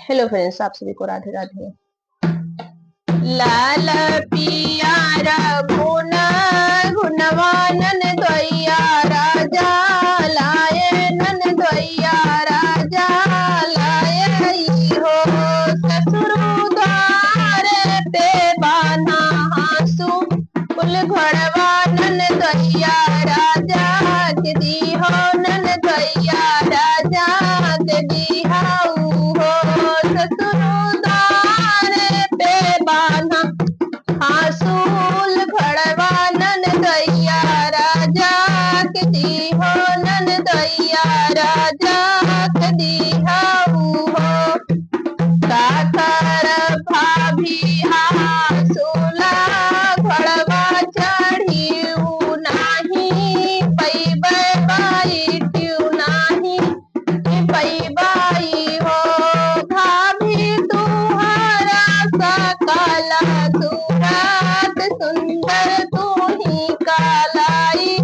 Hello friends, आप सभी को राधे राधे। लाल पियारा गुण गुणवानन द्वैया राजा लाए नन द्वैया राजा लाए हो ससुर द्वारे पे बाना हासु कुल घड़वानन द्वैया राजा के दी हो नन द्वैया राजा के दी हो ससुर द्वारे पे बाना हासूल घड़वानन दैया राजा के दी हो नन दैया राजा के दी हो काकर भाभी हासूला घड़वा चढ़ी नाही पैबे बाई ट्यू नाही पैबाई हो भाभी तुहरा सकल सूरत सुंदर तू ही कालाई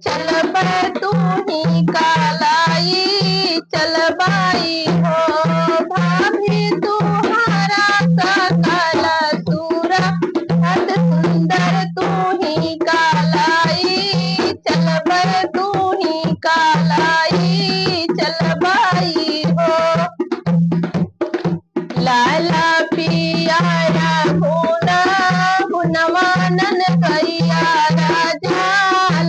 चलब तू ही कालाई चलबाई हो भाभी तुहरा सकल सूरत सुंदर तू ही कालाई चलब तू ही कालाई चलबाई हो लाला पियारा गुना गुणवानन दैया राजा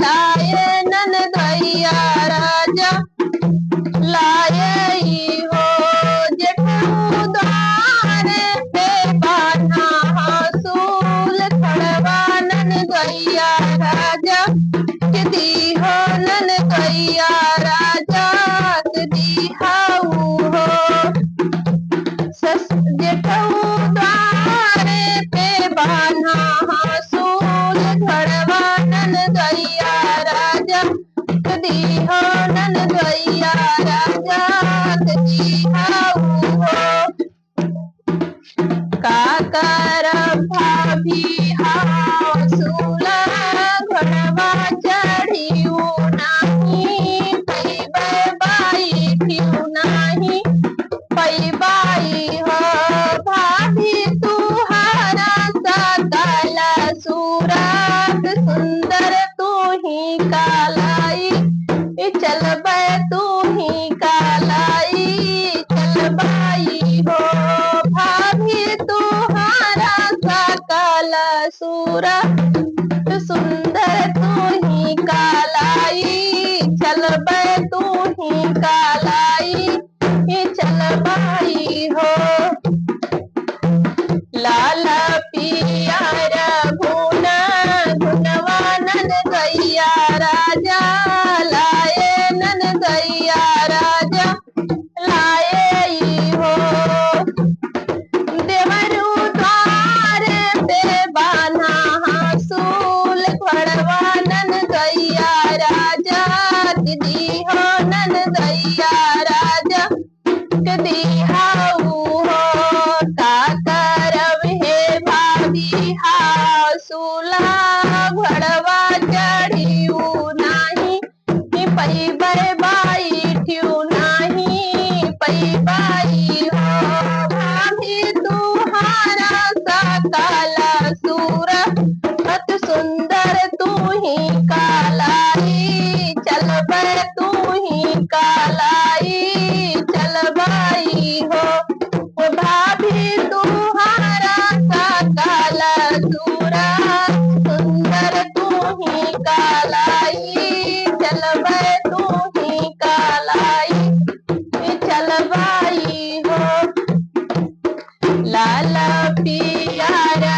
लाए नन दैया राजा लाए हो जेठू द्वारे पे बाना हासूल खड़वानन दैया राजा के दी हो नन दैया राजा के दी हो जेठऊ द्वारे पे बाना हासूल घड़वानन दैया राजा दी हो नन दैया राजा दी हो काकर भाभी हासूला घड़वा चढ़ी नाही पैबे बाई ठियू नाही पैबाई हो भाभी तुहरा सकल सूरत सुंदर तू ही कालाई चलब तू ही कालाई चलबाई हो भाभी तुहरा सकल सूरत सुंदर तू ही कालाई चलब तू ही कालाई चलबाई हो लाल पियारा गुण गुणवानन दैया राजा लाए नन दैया राजा लाए हो देवरू द्वारे पे बाना हासूल घड़वानन दैया राजा दीदी हो नन दैया राजा दी हो काकर हे भाभी हासूला घड़वा चढ़ी नाही पैबे बाई ठियू नाही पैबाई हो भाभी तुहरा सकल सूरत सुंदर तू ही कालाई चलब तू ही कालाई चलबाई हो भाभी तुहरा सकल सूरत सुंदर तू ही कालाई चलब तू ही कालाई चलबाई हो लाल पियारा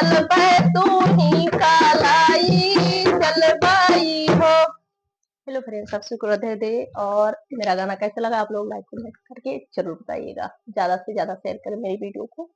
चल पे तू ही कालाई चल बाई हो। हेलो फ्रेंड्स, आप सबको राधे राधे। और मेरा गाना कैसा लगा आप लोग लाइक कमेंट करके जरूर बताइएगा। ज्यादा से ज्यादा शेयर करें मेरी वीडियो को।